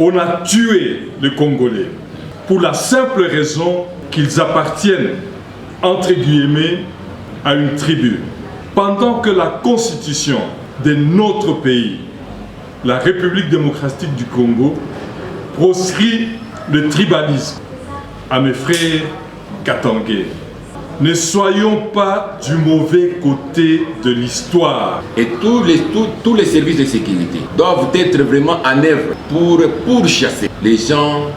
On a tué les Congolais pour la simple raison qu'ils appartiennent, entre guillemets, à une tribu. Pendant que la constitution de notre pays, la République démocratique du Congo, proscrit le tribalisme. À mes frères Katangais, ne soyons pas du mauvais côté de l'histoire. Et tous les services de sécurité doivent être vraiment en œuvre pour pourchasser les gens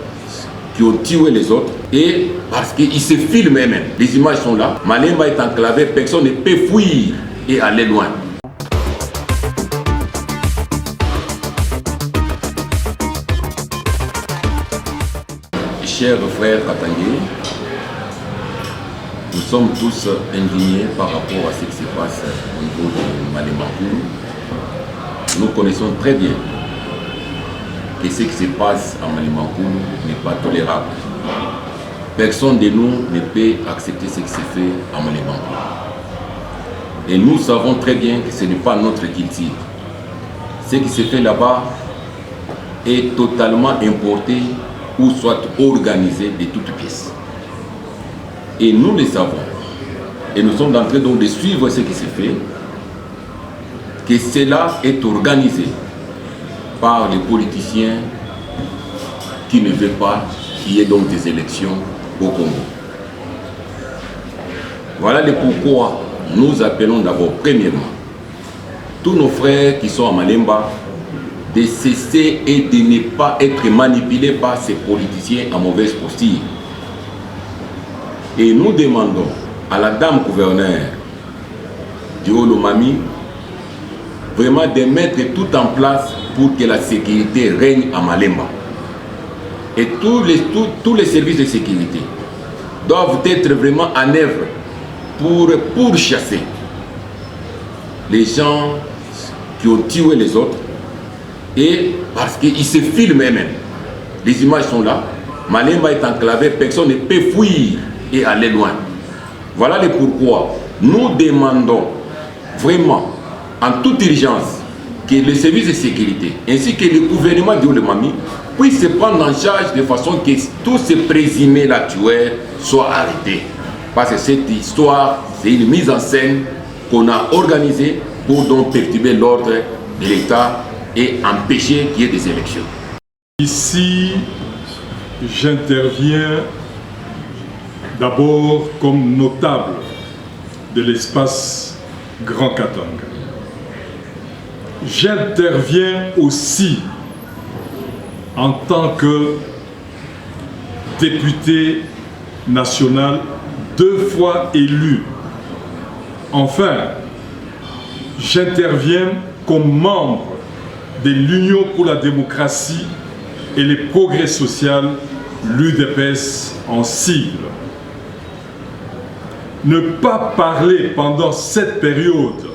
qui ont tué les autres, et parce qu'ils se filment eux-mêmes. Les images sont là. Malemba est enclavé, personne ne peut fuir et aller loin. Chers frères Katangais, nous sommes tous indignés par rapport à ce qui se passe au niveau de Malemba. Nous connaissons très bien que ce qui se passe à Malemba n'est pas tolérable. Personne de nous ne peut accepter ce qui se fait à Malemba. Et nous savons très bien que ce n'est pas notre culture. Ce qui se fait là-bas est totalement importé ou soit organisé de toutes pièces. Et nous le savons. Et nous sommes en train donc de suivre ce qui se fait, que cela est organisé par les politiciens qui ne veulent pas qu'il y ait donc des élections au Congo. Voilà le pourquoi nous appelons d'abord, premièrement, tous nos frères qui sont à Malemba, de cesser et de ne pas être manipulés par ces politiciens à mauvaise posture. Et nous demandons à la dame gouverneure du Haut-Lomami vraiment de mettre tout en place pour que la sécurité règne à Malemba. Et tous les services de sécurité doivent être vraiment en œuvre pour pourchasser les gens qui ont tué les autres, et parce qu'ils se filment eux-mêmes. Les images sont là. Malemba est enclavé, personne ne peut fuir et aller loin. Voilà le pourquoi nous demandons vraiment en toute urgence que les services de sécurité ainsi que le gouvernement du Haut-Lomami puissent se prendre en charge de façon que tous ces présumés la tueurs soient arrêtés. Parce que cette histoire, c'est une mise en scène qu'on a organisée pour donc perturber l'ordre de l'État et empêcher qu'il y ait des élections. Ici, j'interviens d'abord comme notable de l'espace Grand Katanga. J'interviens aussi en tant que député national 2 fois élu. Enfin, j'interviens comme membre de l'Union pour la démocratie et le progrès social, l'UDPS en sigle. Ne pas parler pendant cette période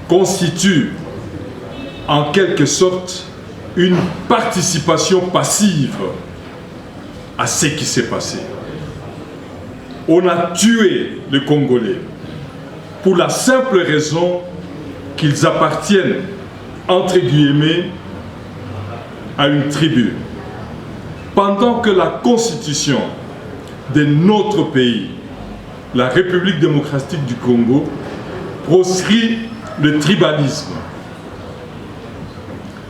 constitue en quelque sorte une participation passive à ce qui s'est passé. On a tué les Congolais pour la simple raison qu'ils appartiennent, entre guillemets, à une tribu. Pendant que la constitution de notre pays, la République démocratique du Congo, proscrit le tribalisme.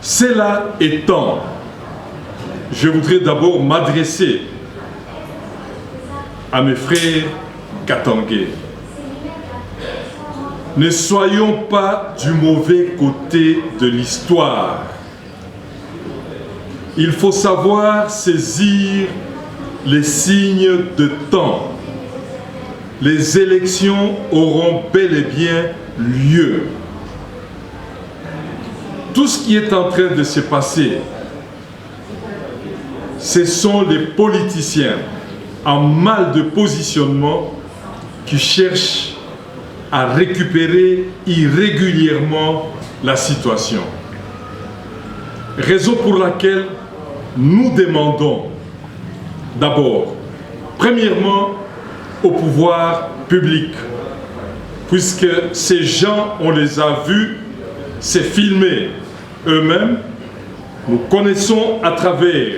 Cela étant, je voudrais d'abord m'adresser à mes frères Katangais. Ne soyons pas du mauvais côté de l'histoire. Il faut savoir saisir les signes de temps. Les élections auront bel et bien lieu. Tout ce qui est en train de se passer, ce sont les politiciens en mal de positionnement qui cherchent à récupérer irrégulièrement la situation. Raison pour laquelle nous demandons d'abord, premièrement, au pouvoir public, puisque ces gens, on les a vus se filmer eux-mêmes, Nous connaissons à travers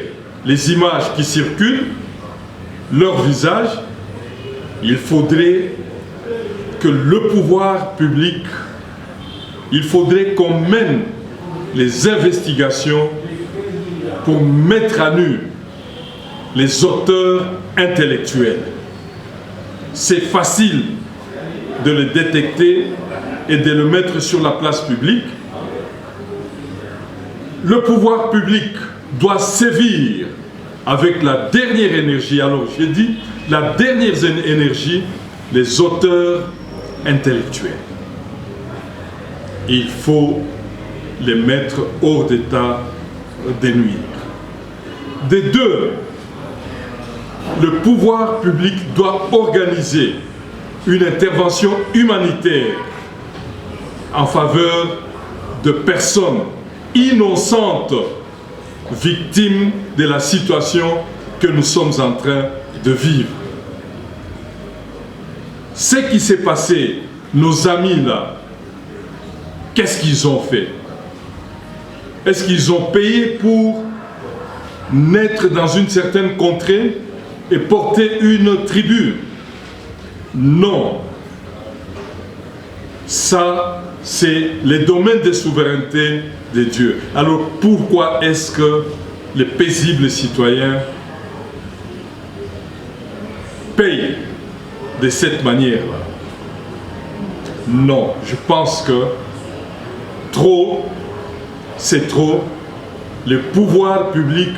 les images qui circulent leur visage. Il faudrait que le pouvoir public, il faudrait qu'on mène les investigations pour mettre à nu les auteurs intellectuels. C'est facile de les détecter et de le mettre sur la place publique. Le pouvoir public doit sévir avec la dernière énergie. Alors j'ai dit, la dernière énergie, les auteurs intellectuels. Il faut les mettre hors d'état de nuire. Des deux, le pouvoir public doit organiser une intervention humanitaire en faveur de personnes innocentes, victimes de la situation que nous sommes en train de vivre. Ce qui s'est passé, nos amis là, qu'est-ce qu'ils ont fait? Est-ce qu'ils ont payé pour naître dans une certaine contrée et porter une tribu? Non. Ça, c'est les domaines de souveraineté de Dieu. Alors pourquoi est-ce que les paisibles citoyens payent de cette manière-là? Non, je pense que trop, c'est trop. Le pouvoir public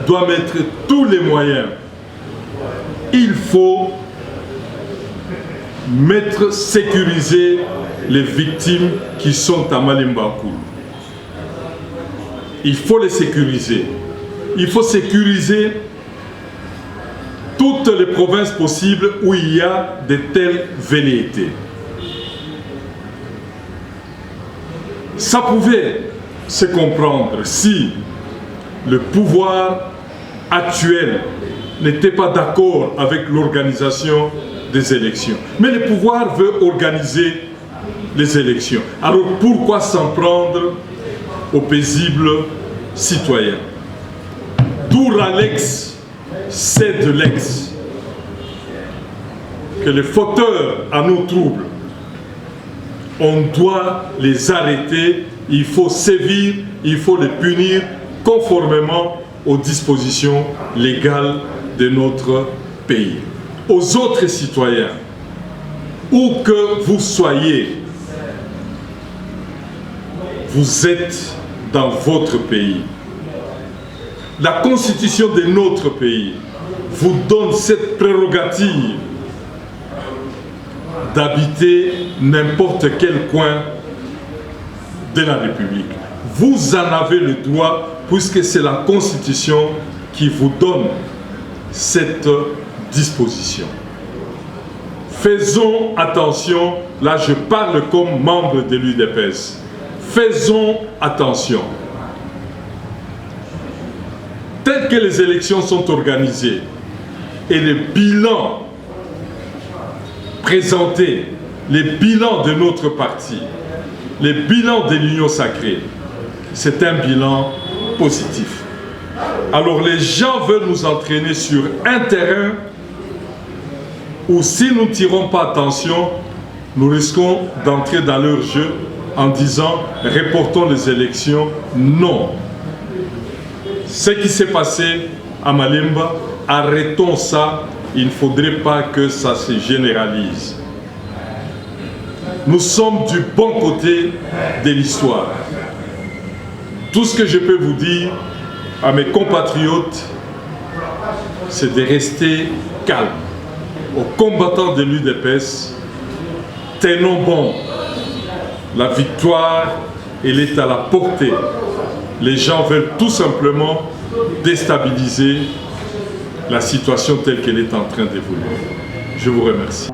doit mettre tous les moyens. Il faut sécuriser les victimes qui sont à Malemba Kulu. Il faut les sécuriser. Il faut sécuriser toutes les provinces possibles où il y a de telles velléités. Ça pouvait se comprendre si le pouvoir actuel n'était pas d'accord avec l'organisation des élections. Mais le pouvoir veut organiser les élections. Alors pourquoi s'en prendre aux paisibles citoyens? D'où l'ex, c'est de l'ex. Que les fauteurs à nos troubles, on doit les arrêter, il faut sévir, il faut les punir conformément aux dispositions légales de notre pays. Aux autres citoyens, où que vous soyez, vous êtes dans votre pays. La constitution de notre pays vous donne cette prérogative d'habiter n'importe quel coin de la République. Vous en avez le droit puisque c'est la Constitution qui vous donne cette disposition. Faisons attention, là je parle comme membre de l'UDPS. Faisons attention. Tel que les élections sont organisées et les bilans présentés, les bilans de notre parti, les bilans de l'Union sacrée, c'est un bilan positif. Alors les gens veulent nous entraîner sur un terrain où si nous ne tirons pas attention, nous risquons d'entrer dans leur jeu en disant « reportons les élections ». Non. Ce qui s'est passé à Malemba, arrêtons ça. Il ne faudrait pas que ça se généralise. Nous sommes du bon côté de l'histoire. Tout ce que je peux vous dire à mes compatriotes, c'est de rester calme. Aux combattants de l'UDPS, tenons bon. La victoire, elle est à la portée. Les gens veulent tout simplement déstabiliser la situation telle qu'elle est en train d'évoluer. Je vous remercie.